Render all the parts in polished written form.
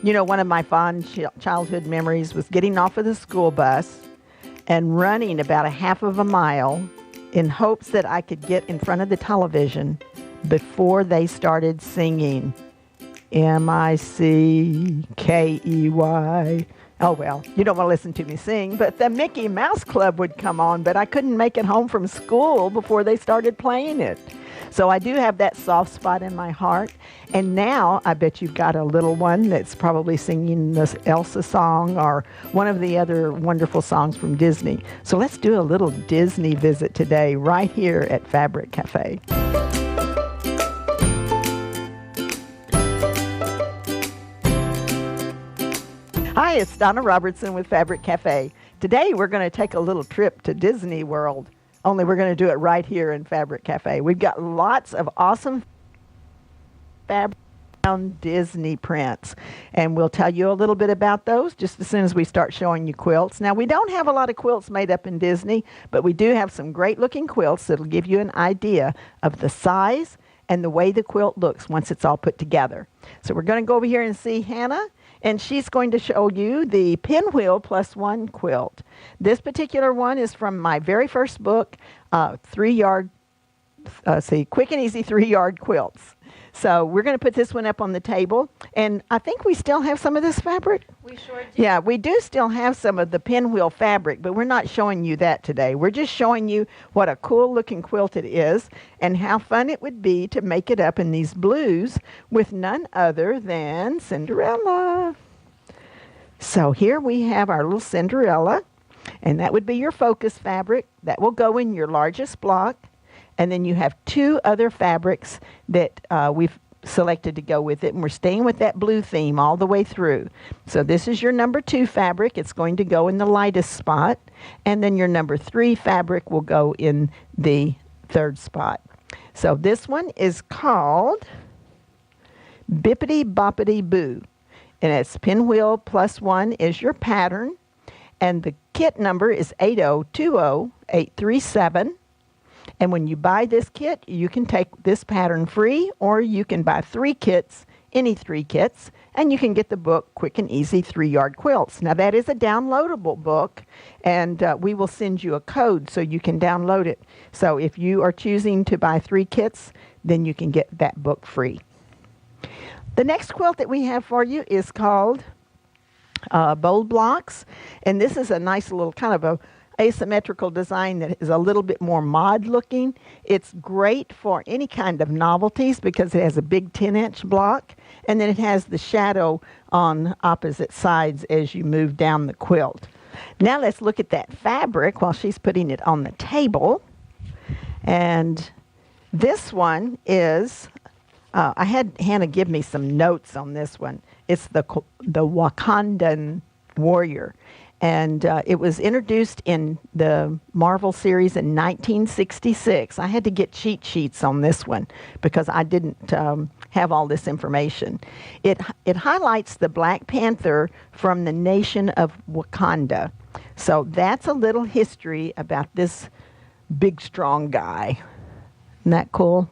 You know, one of my fond childhood memories was getting off of the school bus and running about a half of a mile in hopes that I could get in front of the television before they started singing M-I-C-K-E-Y. Oh, well, you don't want to listen to me sing, but the Mickey Mouse Club would come on, but I couldn't make it home from school before they started playing it. So I do have that soft spot in my heart. And now I bet you've got a little one that's probably singing this Elsa song or one of the other wonderful songs from Disney. So let's do a little Disney visit today right here at Fabric Cafe. Hi, it's Donna Robertson with Fabric Cafe. Today we're going to take a little trip to Disney World, only we're going to do it right here in Fabric Cafe. We've got lots of awesome fabric Disney prints, and we'll tell you a little bit about those just as soon as we start showing you quilts. Now, we don't have a lot of quilts made up in Disney, but we do have some great looking quilts that'll give you an idea of the size and the way the quilt looks once it's all put together. So we're going to go over here and see Hannah, and she's going to show you the Pinwheel +1 quilt. This particular one is from my very first book, Quick and Easy 3-Yard Quilts. So we're going to put this one up on the table, and I think we still have some of this fabric. We sure do. Yeah, we do still have some of the Pinwheel fabric, but we're not showing you that today. We're just showing you what a cool looking quilt it is and how fun it would be to make it up in these blues with none other than Cinderella. So here we have our little Cinderella, and that would be your focus fabric. That will go in your largest block. And then you have two other fabrics that we've selected to go with it. And we're staying with that blue theme all the way through. So this is your number 2 fabric. It's going to go in the lightest spot. And then your number 3 fabric will go in the 3rd spot. So this one is called Bippity Boppity Boo. And it's Pinwheel +1 is your pattern. And the kit number is 8020837. And when you buy this kit, you can take this pattern free, or you can buy 3 kits, any 3 kits, and you can get the book Quick and Easy 3-Yard Quilts. Now, that is a downloadable book, and we will send you a code so you can download it. So if you are choosing to buy 3 kits, then you can get that book free. The next quilt that we have for you is called Bold Blocks, and this is a nice little kind of a asymmetrical design that is a little bit more mod looking. It's great for any kind of novelties because it has a big 10-inch block, and then it has the shadow on opposite sides as you move down the quilt. Now let's look at that fabric while she's putting it on the table. And this one is, I had Hannah give me some notes on this one. It's the Wakandan warrior. And it was introduced in the Marvel series in 1966. I had to get cheat sheets on this one because I didn't have all this information. It highlights the Black Panther from the nation of Wakanda. So that's a little history about this big, strong guy. Isn't that cool?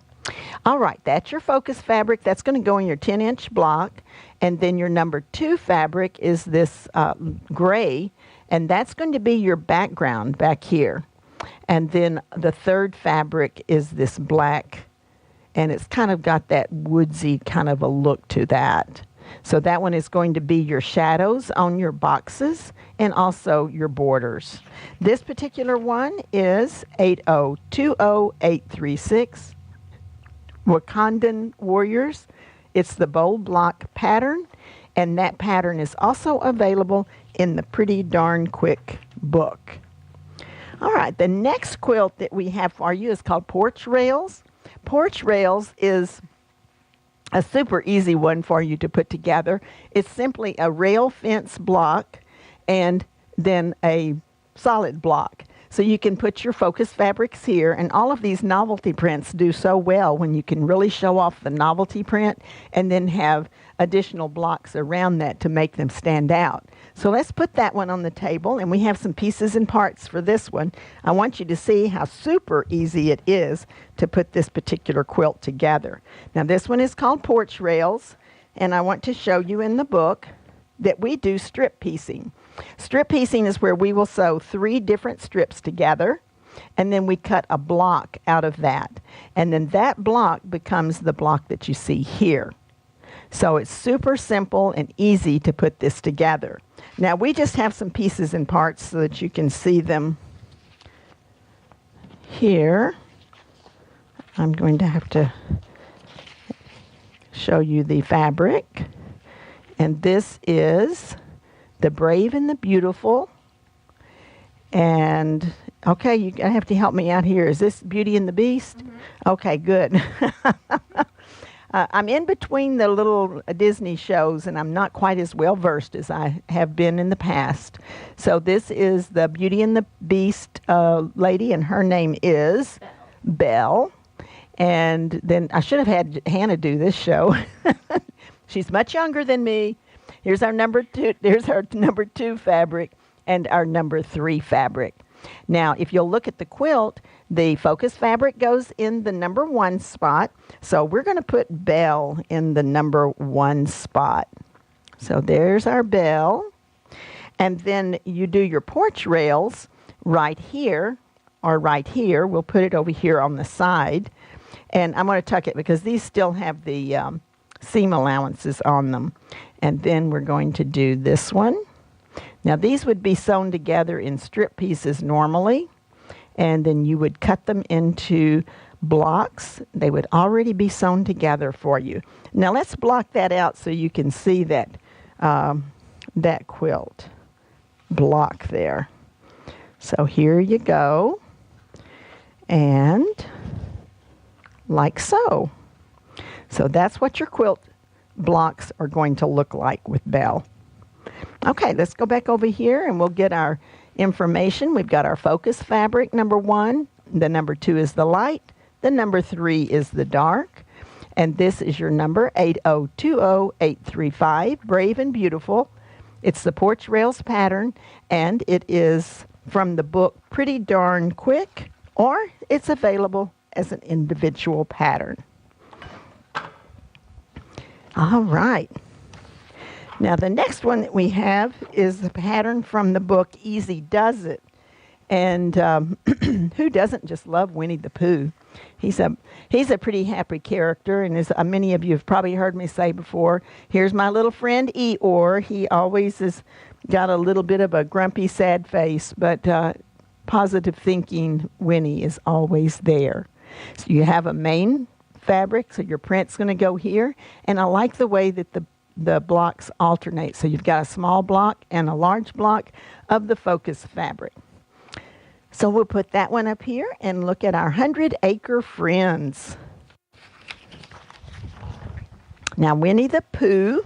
All right, that's your focus fabric. That's going to go in your 10-inch block. And then your number 2 fabric is this gray, and that's going to be your background back here. And then the 3rd fabric is this black, and it's kind of got that woodsy kind of a look to that. So that one is going to be your shadows on your boxes and also your borders. This particular one is 8020836. Wakandan Warriors. It's the Bold Block pattern, and that pattern is also available in the Pretty Darn Quick book. All right, the next quilt that we have for you is called Porch Rails. Porch Rails is a super easy one for you to put together. It's simply a rail fence block and then a solid block. So you can put your focus fabrics here, and all of these novelty prints do so well when you can really show off the novelty print and then have additional blocks around that to make them stand out. So let's put that one on the table, and we have some pieces and parts for this one. I want you to see how super easy it is to put this particular quilt together. Now this one is called Porch Rails, and I want to show you in the book that we do strip piecing. Strip piecing is where we will sew 3 different strips together, and then we cut a block out of that. And then that block becomes the block that you see here. So it's super simple and easy to put this together. Now we just have some pieces and parts so that you can see them here. I'm going to have to show you the fabric. And this is the Brave and the Beautiful. And okay, you're going to have to help me out here. Is this Beauty and the Beast? Mm-hmm. Okay, good. I'm in between the little Disney shows, and I'm not quite as well versed as I have been in the past. So this is the Beauty and the Beast lady, and her name is Belle. And then I should have had Hannah do this show. She's much younger than me. Here's our number 2. There's our number 2 fabric and our number 3 fabric. Now, if you'll look at the quilt, the focus fabric goes in the number 1 spot. So we're going to put Belle in the number 1 spot. So there's our Belle. And then you do your porch rails right here or right here. We'll put it over here on the side. And I'm going to tuck it because these still have the seam allowances on them. And then we're going to do this one. Now these would be sewn together in strip pieces normally, and then you would cut them into blocks. They would already be sewn together for you. Now let's block that out so you can see that, that quilt block there. So here you go, and like so. So that's what your quilt blocks are going to look like with Belle. Okay, let's go back over here and we'll get our information. We've got our focus fabric, number 1. The number 2 is the light. The number 3 is the dark. And this is your number, 8020835, Brave and Beautiful. It's the Porch Rails pattern, and it is from the book Pretty Darn Quick, or it's available as an individual pattern. All right. Now the next one that we have is the pattern from the book Easy Does It. And who doesn't just love Winnie the Pooh? He's a pretty happy character, and as many of you have probably heard me say before, here's my little friend Eeyore. He always has got a little bit of a grumpy, sad face, but positive thinking Winnie is always there. So you have a main fabric, so your print's going to go here, and I like the way that the blocks alternate. So you've got a small block and a large block of the focus fabric. So we'll put that one up here and look at our 100-acre friends. Now Winnie the Pooh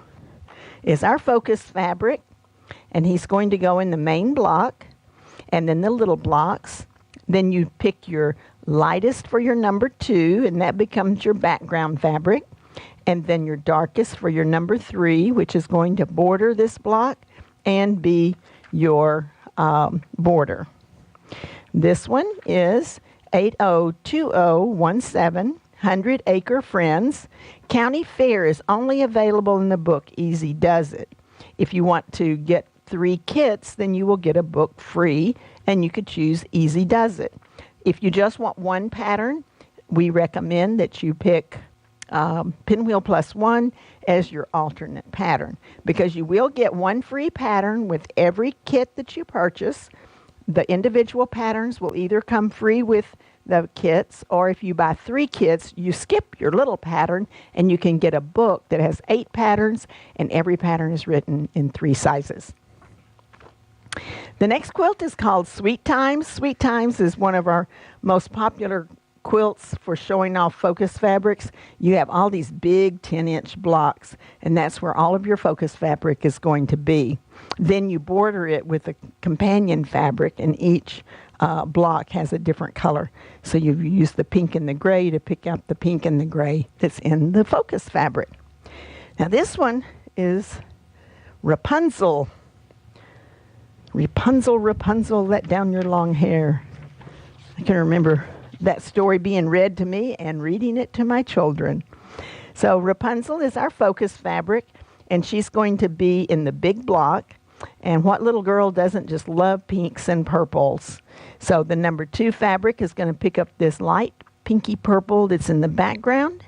is our focus fabric, and he's going to go in the main block and then the little blocks. Then you pick your lightest for your number 2, and that becomes your background fabric. And then your darkest for your number 3, which is going to border this block and be your border. This one is 802017, 100-acre friends. County Fair is only available in the book Easy Does It. If you want to get 3 kits, then you will get a book free, and you could choose Easy Does It. If you just want 1 pattern, we recommend that you pick Pinwheel Plus 1 as your alternate pattern, because you will get 1 free pattern with every kit that you purchase. The individual patterns will either come free with the kits, or if you buy 3 kits, you skip your little pattern and you can get a book that has 8 patterns, and every pattern is written in 3 sizes. The next quilt is called Sweet Times. Sweet Times is one of our most popular quilts for showing off focus fabrics. You have all these big 10-inch blocks, and that's where all of your focus fabric is going to be. Then you border it with a companion fabric, and each block has a different color. So you use the pink and the gray to pick out the pink and the gray that's in the focus fabric. Now this one is Rapunzel. Rapunzel, Rapunzel, let down your long hair. I can remember that story being read to me and reading it to my children. So Rapunzel is our focus fabric, and she's going to be in the big block. And what little girl doesn't just love pinks and purples? So the number 2 fabric is going to pick up this light pinky purple that's in the background.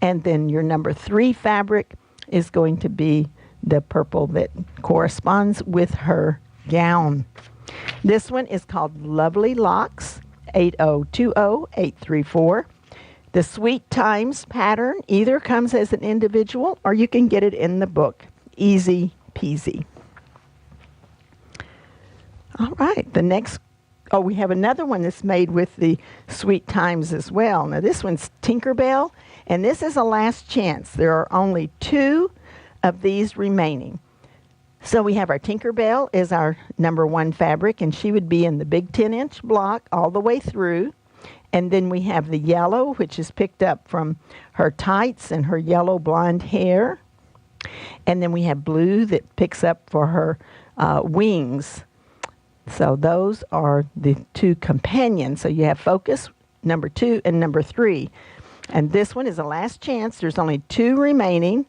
And then your number 3 fabric is going to be the purple that corresponds with her gown. This one is called Lovely Locks, 8020-834. The Sweet Times pattern either comes as an individual or you can get it in the book. Easy peasy. All right, the next, we have another one that's made with the Sweet Times as well. Now this one's Tinkerbell, and this is a last chance. There are only 2 of these remaining. So we have our Tinkerbell is our number 1 fabric, and she would be in the big 10-inch block all the way through. And then we have the yellow, which is picked up from her tights and her yellow blonde hair. And then we have blue that picks up for her wings. So those are the 2 companions. So you have focus, number 2, and number 3. And this one is a last chance. There's only 2 remaining,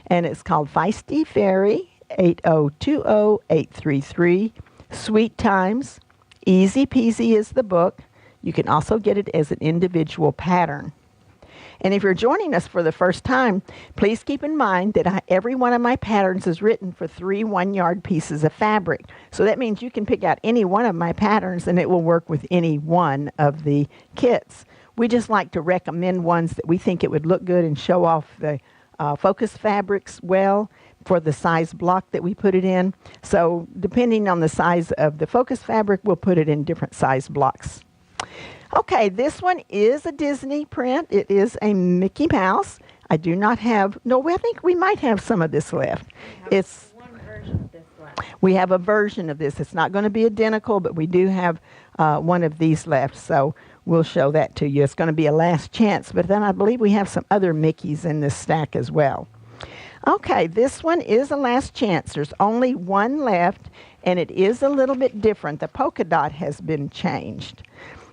and it's called Feisty Fairy, 8020-833. Sweet Times, Easy Peasy is the book. You can also get it as an individual pattern. And if you're joining us for the first time, please keep in mind that every one of my patterns is written for 3 one-yard pieces of fabric. So that means you can pick out any one of my patterns and it will work with any one of the kits. We just like to recommend ones that we think it would look good and show off the focus fabrics well for the size block that we put it in. So depending on the size of the focus fabric, we'll put it in different size blocks. Okay, this one is a Disney print. It is a Mickey Mouse. I do not have, no, I think we might have some of this left. It's one version of this left. We have a version of this. It's not going to be identical, but we do have one of these left, so we'll show that to you. It's going to be a last chance, but then I believe we have some other Mickeys in this stack as well. Okay, this one is a last chance. There's only one left, and it is a little bit different. The polka dot has been changed.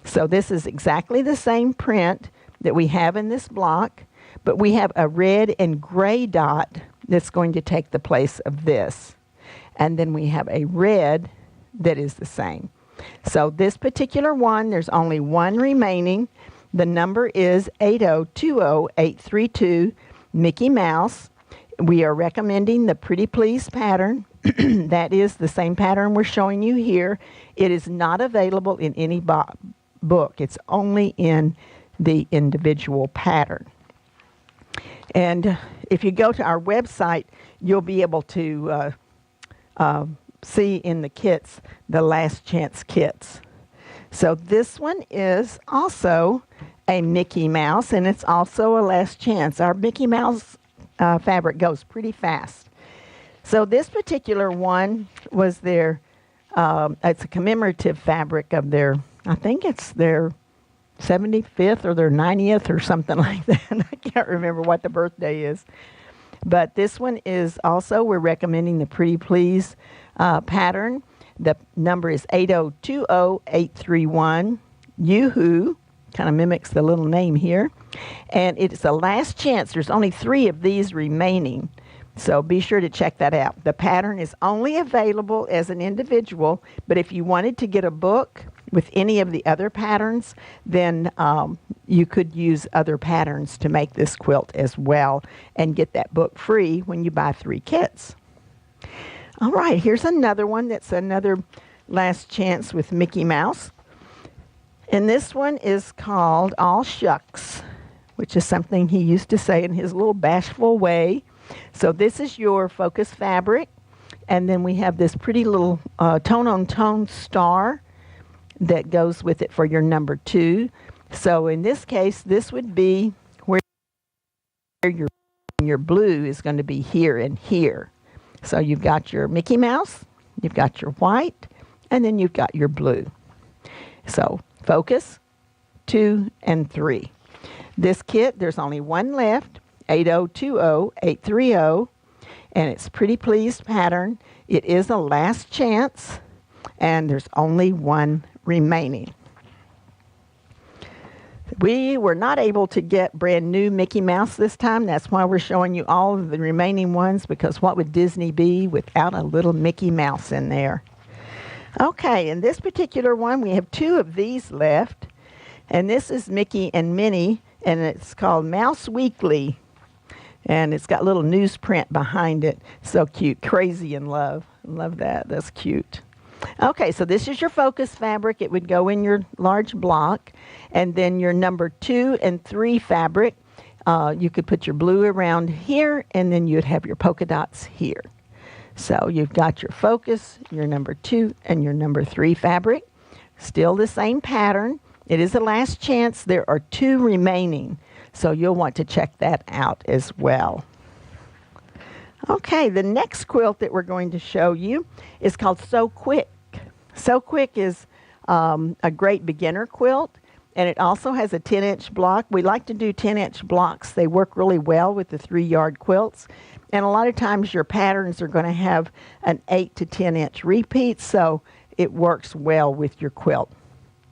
So this is exactly the same print that we have in this block, but we have a red and gray dot that's going to take the place of this. And then we have a red that is the same. So this particular one, there's only one remaining. The number is 8020-832, Mickey Mouse. We are recommending the Pretty Please pattern. That is the same pattern we're showing you here. It is not available in any book. It's only in the individual pattern. And if you go to our website, you'll be able to see in the kits the last chance kits. So this one is also a Mickey Mouse, and it's also a last chance. Our Mickey Mouse fabric goes pretty fast. So this particular one was their, it's a commemorative fabric of their, I think it's their 75th or their 90th or something like that. I can't remember what the birthday is. But this one is also, we're recommending the Pretty Please pattern. The number is 8020-831. Yoo-hoo, kind of mimics the little name here. And it's a last chance. There's only 3 of these remaining. So be sure to check that out. The pattern is only available as an individual, but if you wanted to get a book with any of the other patterns, then you could use other patterns to make this quilt as well and get that book free when you buy 3 kits. All right, here's another one that's another last chance with Mickey Mouse. And this one is called All Shucks, which is something he used to say in his little bashful way. So this is your focus fabric, and then we have this pretty little tone-on-tone star that goes with it for your number 2. So in this case, this would be where your blue is going to be here and here. So you've got your Mickey Mouse, you've got your white, and then you've got your blue. So focus, 2, and 3. This kit, there's only one left. 8020-830, and it's Pretty Please pattern. It is a last chance, and there's only one remaining. We were not able to get brand new Mickey Mouse this time. That's why we're showing you all of the remaining ones, because what would Disney be without a little Mickey Mouse in there? Okay, in this particular one, we have 2 of these left. And this is Mickey and Minnie, and it's called Mouse Weekly. And it's got little newsprint behind it. So cute. Crazy in Love. Love that. That's cute. Okay, so this is your focus fabric. It would go in your large block. And then your number 2 and 3 fabric, you could put your blue around here, and then you'd have your polka dots here. So you've got your focus, your number 2, and your number 3 fabric. Still the same pattern. It is the last chance. There are 2 remaining, so you'll want to check that out as well. Okay, the next quilt that we're going to show you is called So Quick. So Quick is a great beginner quilt, and it also has a 10-inch block. We like to do 10-inch blocks. They work really well with the 3-yard quilts, and a lot of times your patterns are going to have an 8 to 10-inch repeat, so it works well with your quilt.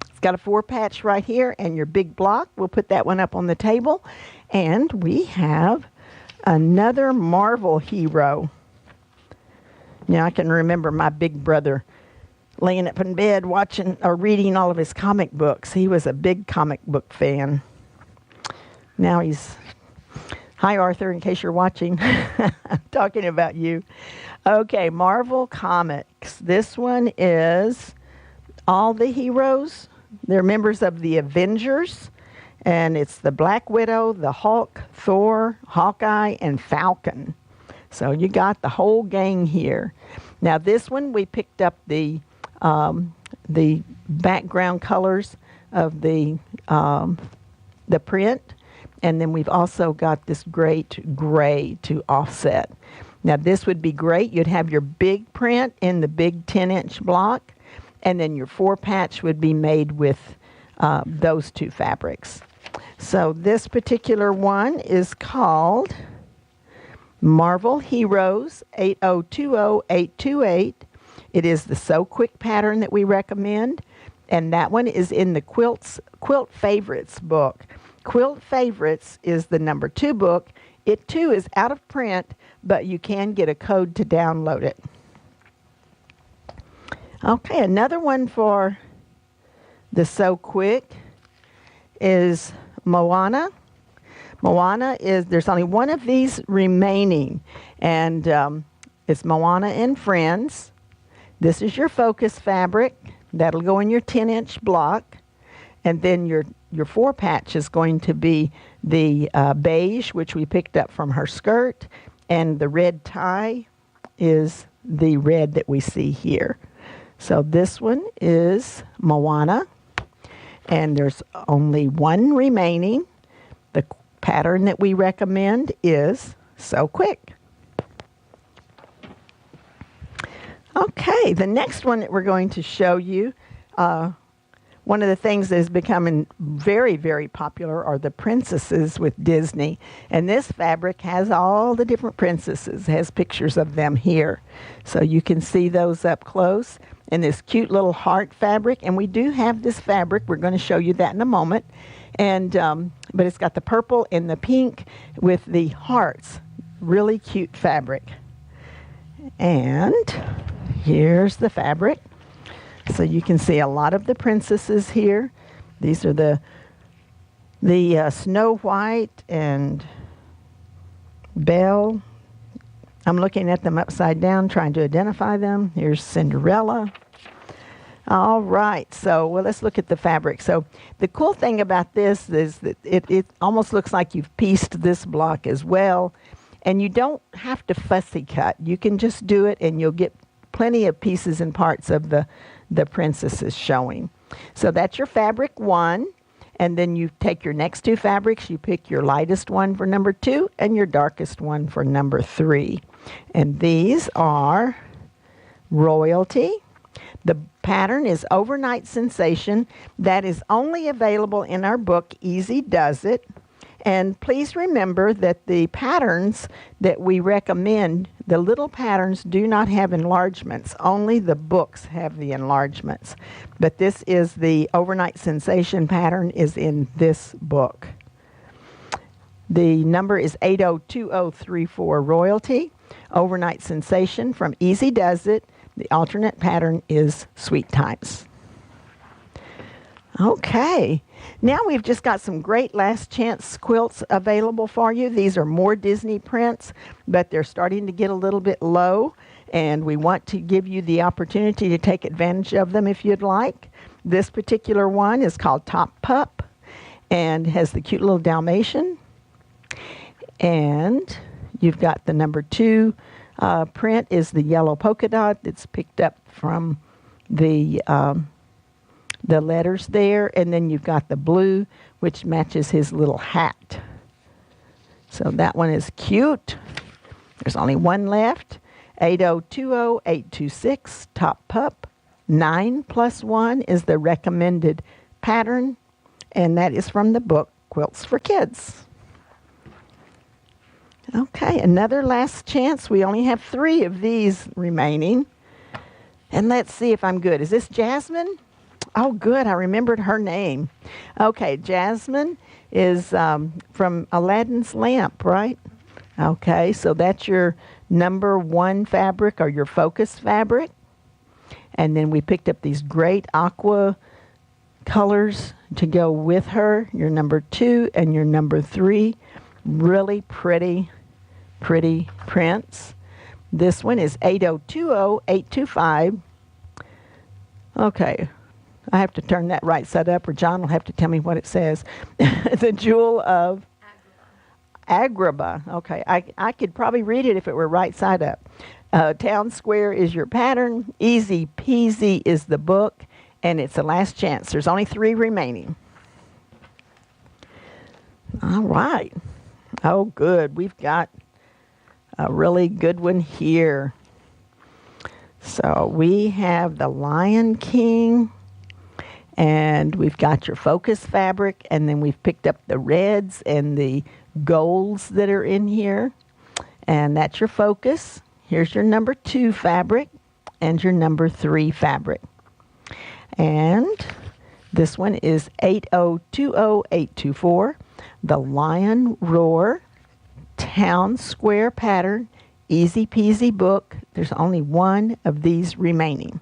It's got a 4-patch right here, and your big block. We'll put that one up on the table, and we have another Marvel hero. Now, I can remember my big brother laying up in bed watching or reading all of his comic books. He was a big comic book fan. Now he's... Hi, Arthur, in case you're watching. I'm talking about you. Okay, Marvel Comics. This one is all the heroes. They're members of the Avengers. And it's the Black Widow, the Hulk, Thor, Hawkeye, and Falcon. So you got the whole gang here. Now this one, we picked up the background colors of the print. And then we've also got this great gray to offset. Now this would be great. You'd have your big print in the big 10-inch block. And then your 4-patch would be made with those 2 fabrics. So this particular one is called Marvel Heroes 8020828. It is the So Quick pattern that we recommend. And that one is in the Quilt Favorites book. Quilt Favorites is the number 2 book. It too is out of print, but you can get a code to download it. Okay, another one for the So Quick is Moana. Moana is, there's only one of these remaining, and it's Moana and Friends. This is your focus fabric. That'll go in your 10-inch block, and then your 4-patch is going to be the beige, which we picked up from her skirt, and the red tie is the red that we see here. So this one is Moana, and there's only one remaining. The pattern that we recommend is So Quick. Okay, the next one that we're going to show you, one of the things that is becoming very, very popular are the princesses with Disney. And this fabric has all the different princesses. It has pictures of them here. So you can see those up close in this cute little heart fabric. And we do have this fabric. We're going to show you that in a moment. And but it's got the purple and the pink with the hearts. Really cute fabric. And here's the fabric. So you can see a lot of the princesses here. These are the Snow White and Belle. I'm looking at them upside down, trying to identify them. Here's Cinderella. All right, so let's look at the fabric. So the cool thing about this is that it almost looks like you've pieced this block as well. And you don't have to fussy cut. You can just do it and you'll get plenty of pieces and parts of the princesses showing. So that's your fabric 1. And then you take your next 2 fabrics. You pick your lightest one for number 2 and your darkest one for number 3. And these are Royalty. The pattern is Overnight Sensation. That is only available in our book, Easy Does It. And please remember that the patterns that we recommend, the little patterns do not have enlargements. Only the books have the enlargements. But this is the Overnight Sensation pattern is in this book. The number is 802034 Royalty. Overnight Sensation from Easy Does It. The alternate pattern is Sweet Times. Okay, now we've just got some great last chance quilts available for you. These are more Disney prints, but they're starting to get a little bit low, and we want to give you the opportunity to take advantage of them if you'd like. This particular one is called Top Pup and has the cute little Dalmatian. And you've got the number 2 print is the yellow polka dot that's picked up from the letters there, and then you've got the blue, which matches his little hat. So that one is cute. There's only one left. 8020-826, Top Pup. 9+1 is the recommended pattern, and that is from the book Quilts for Kids. Okay, another last chance. We only have 3 of these remaining. And let's see if I'm good. Is this Jasmine? Oh, good. I remembered her name. Okay, Jasmine is from Aladdin's Lamp, right? Okay, so that's your number 1 fabric or your focus fabric. And then we picked up these great aqua colors to go with her. Your number 2 and your number 3. Really pretty prints. This one is 8020-825. Okay. I have to turn that right side up, or John will have to tell me what it says. The Jewel of Agrabah. Okay, I could probably read it if it were right side up. Town Square is your pattern. Easy Peasy is the book, and it's the last chance. There's only 3 remaining. All right. Oh, good. We've got a really good one here. So we have the Lion King. And we've got your focus fabric, and then we've picked up the reds and the golds that are in here. And that's your focus. Here's your number 2 fabric and your number 3 fabric. And this one is 8020-824, the Lion Roar Town Square pattern, Easy Peasy book. There's only 1 of these remaining.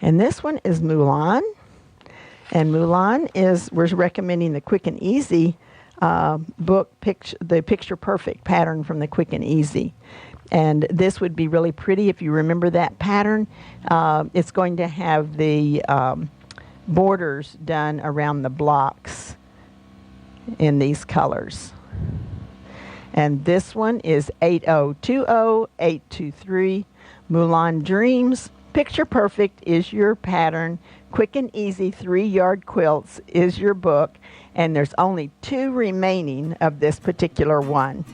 And this one is Mulan. And Mulan we're recommending the Quick and Easy book, the Picture Perfect pattern from the Quick and Easy. And this would be really pretty if you remember that pattern. It's going to have the borders done around the blocks in these colors. And this one is 8020-823, Mulan Dreams. Picture Perfect is your pattern. Quick and Easy 3-yard quilts is your book. And there's only 2 remaining of this particular one.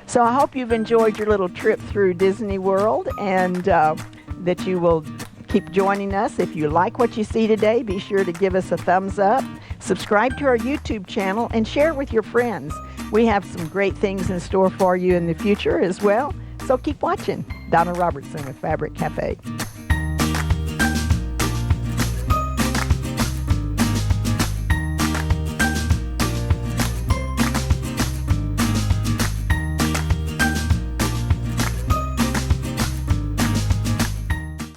So I hope you've enjoyed your little trip through Disney World, and that you will keep joining us. If you like what you see today, be sure to give us a thumbs up. Subscribe to our YouTube channel and share it with your friends. We have some great things in store for you in the future as well. So keep watching. Donna Robertson with Fabric Cafe.